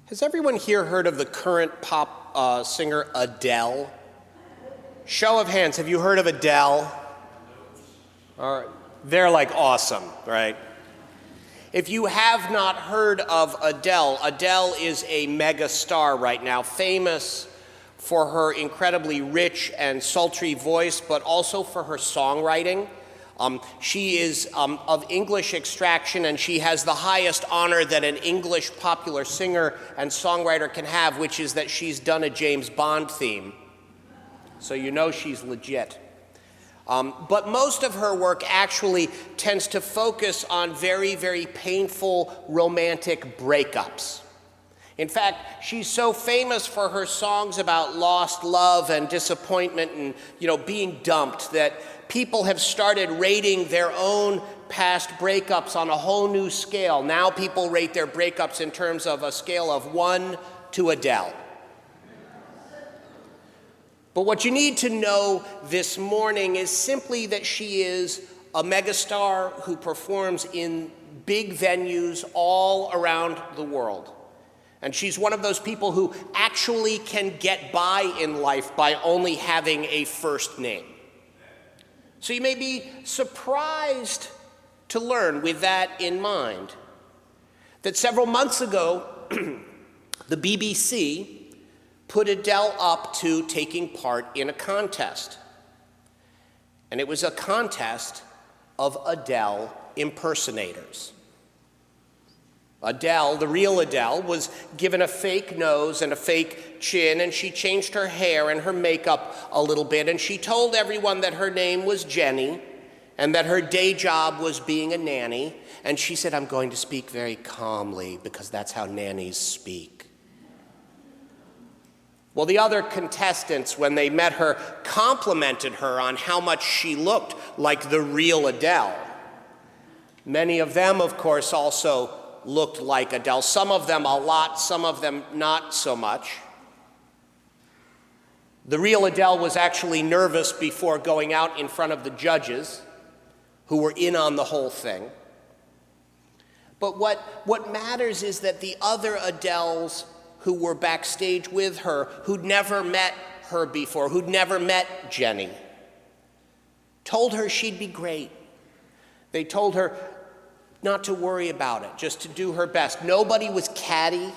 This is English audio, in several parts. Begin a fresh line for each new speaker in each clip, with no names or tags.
Has everyone here heard of the current pop singer Adele? Show of hands, have you heard of Adele? They're like awesome, right? If you have not heard of Adele, Adele is a mega star right now, famous for her incredibly rich and sultry voice, but also for her songwriting. She is of English extraction, and she has the highest honor that an English popular singer and songwriter can have, which is that she's done a James Bond theme. So you know she's legit. But most of her work actually tends to focus on very, very painful romantic breakups. In fact, she's so famous for her songs about lost love and disappointment and, being dumped that people have started rating their own past breakups on a whole new scale. Now people rate their breakups in terms of a scale of 1 to Adele. But what you need to know this morning is simply that she is a megastar who performs in big venues all around the world. And she's one of those people who actually can get by in life by only having a first name. So you may be surprised to learn, with that in mind, that several months ago, the BBC put Adele up to taking part in a contest. And it was a contest of Adele impersonators. Adele, the real Adele, was given a fake nose and a fake chin, and she changed her hair and her makeup a little bit, and she told everyone that her name was Jenny and that her day job was being a nanny, and she said, "I'm going to speak very calmly because that's how nannies speak." Well, the other contestants, when they met her, complimented her on how much she looked like the real Adele. Many of them, of course, also looked like Adele. Some of them a lot, some of them not so much. The real Adele was actually nervous before going out in front of the judges, who were in on the whole thing. But what matters is that the other Adeles who were backstage with her, who'd never met her before, who'd never met Jenny, told her she'd be great. They told her not to worry about it, just to do her best. Nobody was catty.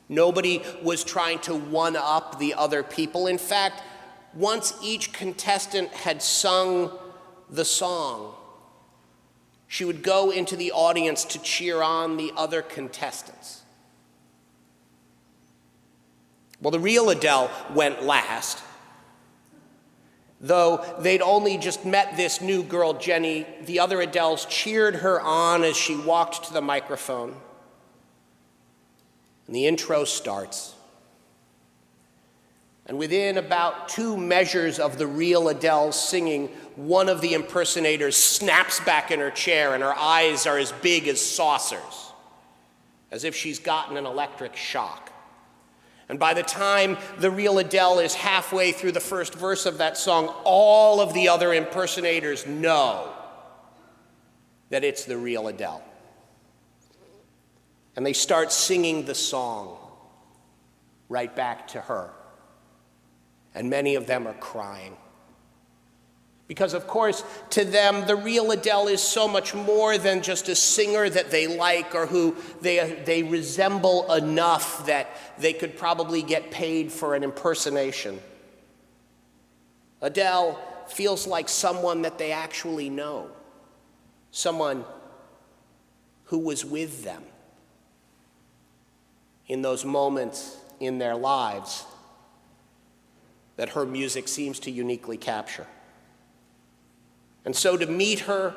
Nobody was trying to one-up the other people. In fact, once each contestant had sung the song, she would go into the audience to cheer on the other contestants. Well, the real Adele went last. Though they'd only just met this new girl, Jenny, the other Adeles cheered her on as she walked to the microphone. And the intro starts. And within about 2 measures of the real Adele singing, one of the impersonators snaps back in her chair and her eyes are as big as saucers, as if she's gotten an electric shock. And by the time the real Adele is halfway through the first verse of that song, all of the other impersonators know that it's the real Adele. And they start singing the song right back to her. And many of them are crying. Because, of course, to them, the real Adele is so much more than just a singer that they like or who they resemble enough that they could probably get paid for an impersonation. Adele feels like someone that they actually know, someone who was with them in those moments in their lives that her music seems to uniquely capture. And so to meet her,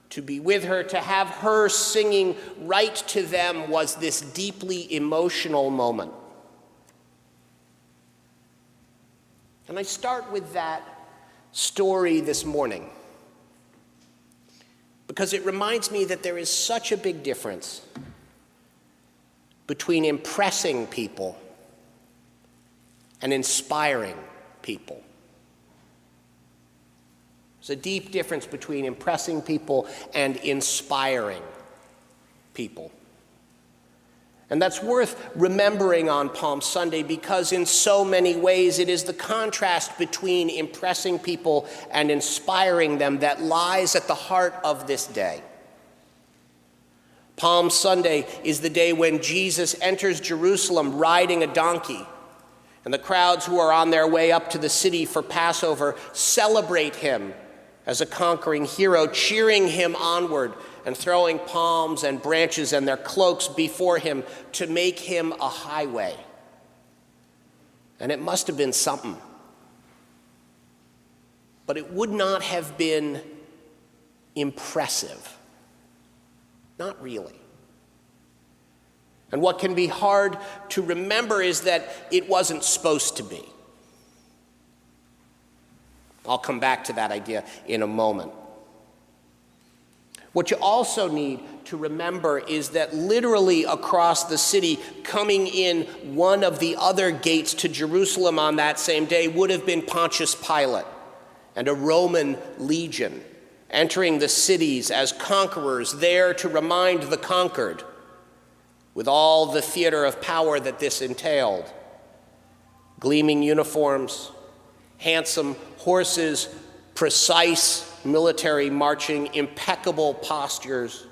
to be with her, to have her singing right to them was this deeply emotional moment. And I start with that story this morning because it reminds me that there is such a big difference between impressing people and inspiring people. There's a deep difference between impressing people and inspiring people. And that's worth remembering on Palm Sunday because in so many ways it is the contrast between impressing people and inspiring them that lies at the heart of this day. Palm Sunday is the day when Jesus enters Jerusalem riding a donkey, and the crowds who are on their way up to the city for Passover celebrate him as a conquering hero, cheering him onward and throwing palms and branches and their cloaks before him to make him a highway. And it must have been something. But it would not have been impressive. Not really. And what can be hard to remember is that it wasn't supposed to be. I'll come back to that idea in a moment. What you also need to remember is that literally across the city, coming in one of the other gates to Jerusalem on that same day would have been Pontius Pilate and a Roman legion entering the cities as conquerors, there to remind the conquered, with all the theater of power that this entailed. Gleaming uniforms, handsome horses, precise military marching, impeccable postures.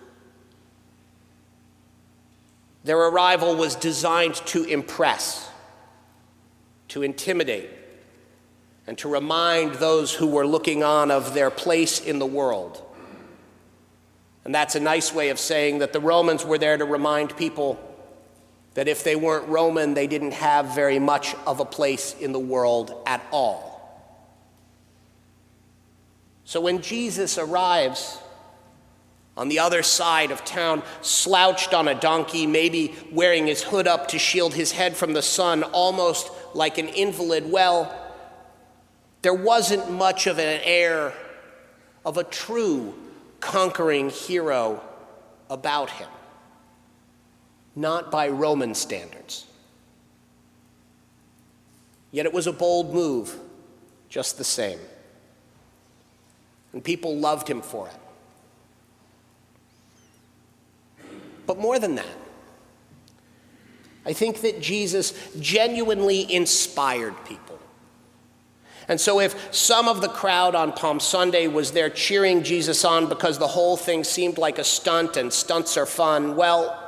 Their arrival was designed to impress, to intimidate, and to remind those who were looking on of their place in the world. And that's a nice way of saying that the Romans were there to remind people that if they weren't Roman, they didn't have very much of a place in the world at all. So when Jesus arrives on the other side of town, slouched on a donkey, maybe wearing his hood up to shield his head from the sun, almost like an invalid, well, there wasn't much of an air of a true conquering hero about him. Not by Roman standards. Yet it was a bold move, just the same. And people loved him for it. But more than that, I think that Jesus genuinely inspired people. And so if some of the crowd on Palm Sunday was there cheering Jesus on because the whole thing seemed like a stunt, and stunts are fun, well,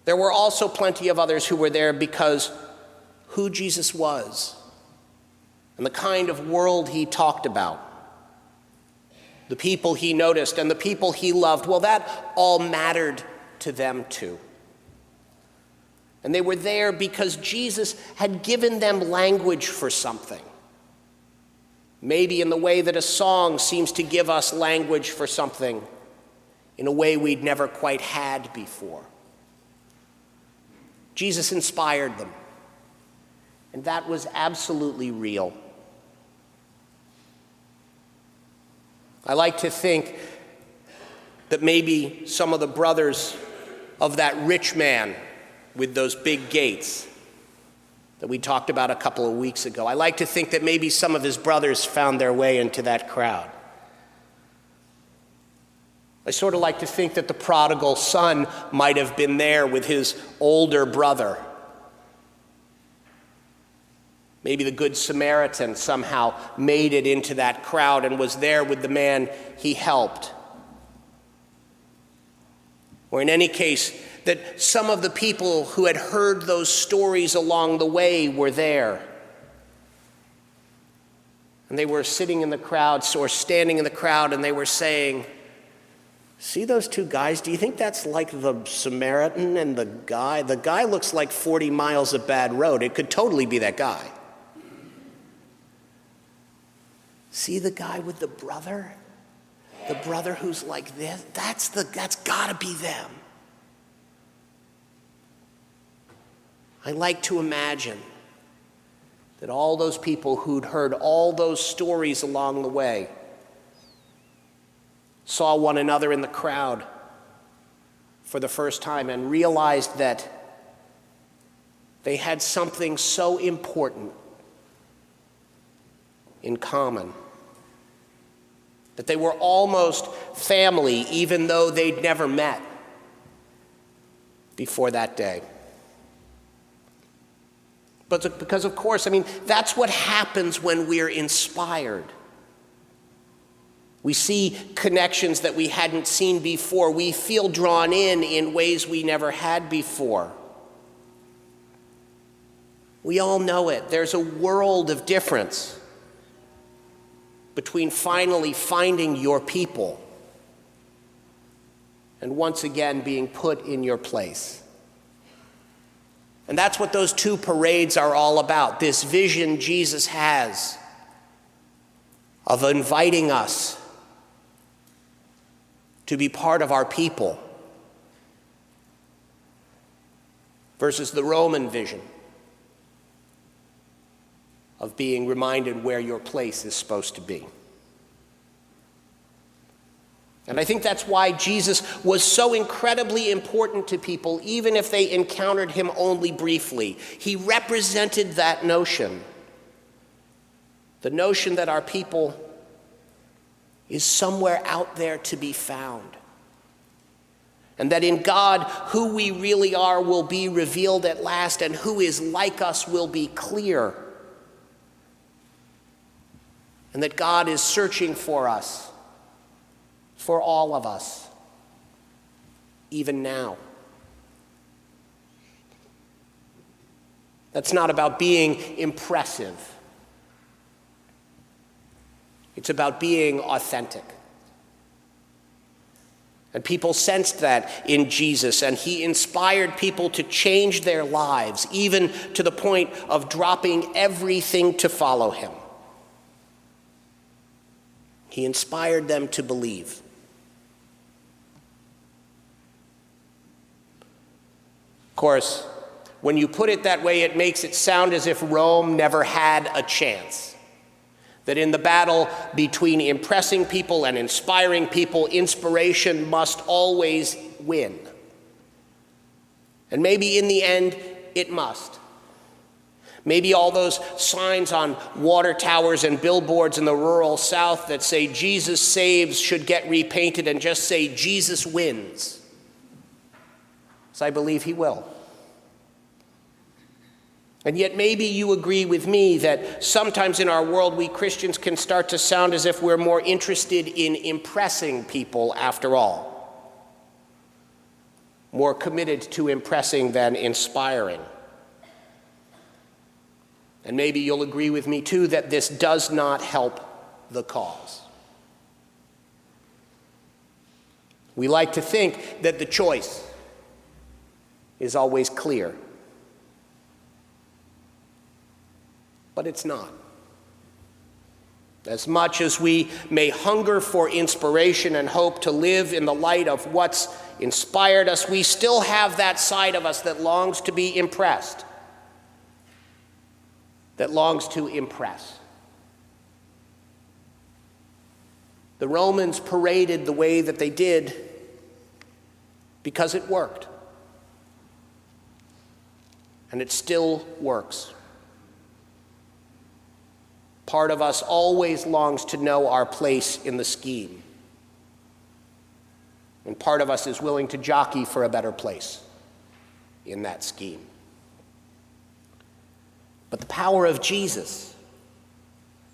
there were also plenty of others who were there because who Jesus was and the kind of world he talked about, the people he noticed and the people he loved, well, that all mattered to them too. And they were there because Jesus had given them language for something. Maybe in the way that a song seems to give us language for something in a way we'd never quite had before. Jesus inspired them, and that was absolutely real. I like to think that maybe some of the brothers of that rich man with those big gates that we talked about a couple of weeks ago, I like to think that maybe some of his brothers found their way into that crowd. I sort of like to think that the prodigal son might have been there with his older brother. Maybe the Good Samaritan somehow made it into that crowd and was there with the man he helped. Or in any case, that some of the people who had heard those stories along the way were there. And they were sitting in the crowd or standing in the crowd, and they were saying, "See those two guys? Do you think that's like the Samaritan and the guy? The guy looks like 40 miles of bad road. It could totally be that guy. See the guy with the brother? The brother who's like this? That's gotta be them." I like to imagine that all those people who'd heard all those stories along the way saw one another in the crowd for the first time and realized that they had something so important in common, that they were almost family even though they'd never met. before that day. But because, of course, that's what happens when we're inspired. We see connections that we hadn't seen before. We feel drawn in ways we never had before. We all know it. There's a world of difference between finally finding your people and once again being put in your place. And that's what those two parades are all about. This vision Jesus has of inviting us to be part of our people versus the Roman vision of being reminded where your place is supposed to be. And I think that's why Jesus was so incredibly important to people, even if they encountered him only briefly. He represented that notion, the notion that our people is somewhere out there to be found. And that in God, who we really are will be revealed at last, and who is like us will be clear. And that God is searching for us, for all of us, even now. That's not about being impressive. It's about being authentic. And people sensed that in Jesus, and he inspired people to change their lives, even to the point of dropping everything to follow him. He inspired them to believe. Of course, when you put it that way, it makes it sound as if Rome never had a chance. That in the battle between impressing people and inspiring people, inspiration must always win. And maybe in the end, it must. Maybe all those signs on water towers and billboards in the rural South that say Jesus saves should get repainted and just say Jesus wins. So I believe he will. And yet maybe you agree with me that sometimes in our world we Christians can start to sound as if we're more interested in impressing people after all. More committed to impressing than inspiring. And maybe you'll agree with me too that this does not help the cause. We like to think that the choice is always clear. But it's not. As much as we may hunger for inspiration and hope to live in the light of what's inspired us, we still have that side of us that longs to be impressed, that longs to impress. The Romans paraded the way that they did because it worked. And it still works. Part of us always longs to know our place in the scheme. And part of us is willing to jockey for a better place in that scheme. But the power of Jesus,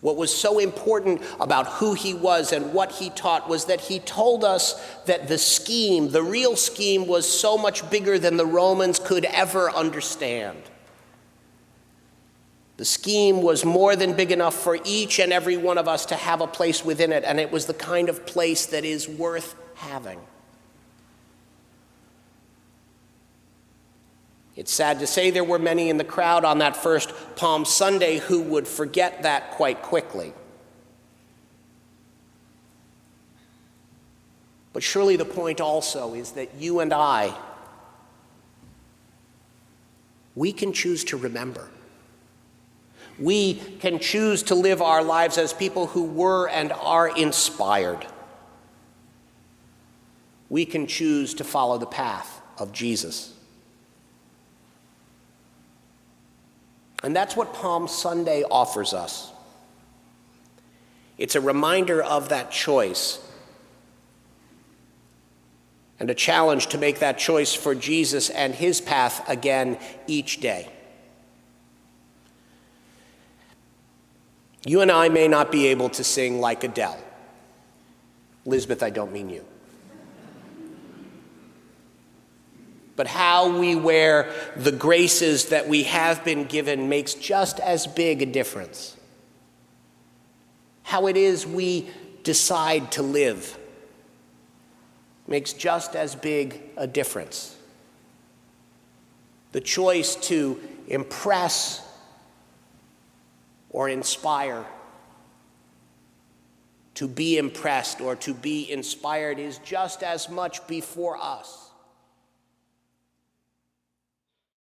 what was so important about who he was and what he taught, was that he told us that the scheme, the real scheme, was so much bigger than the Romans could ever understand. The scheme was more than big enough for each and every one of us to have a place within it, and it was the kind of place that is worth having. It's sad to say there were many in the crowd on that first Palm Sunday who would forget that quite quickly. But surely the point also is that you and I, we can choose to remember. We can choose to live our lives as people who were and are inspired. We can choose to follow the path of Jesus. And that's what Palm Sunday offers us. It's a reminder of that choice. and a challenge to make that choice for Jesus and his path again each day. You and I may not be able to sing like Adele. Elizabeth, I don't mean you. But how we wear the graces that we have been given makes just as big a difference. How it is we decide to live makes just as big a difference. The choice to impress or inspire, to be impressed or to be inspired is just as much before us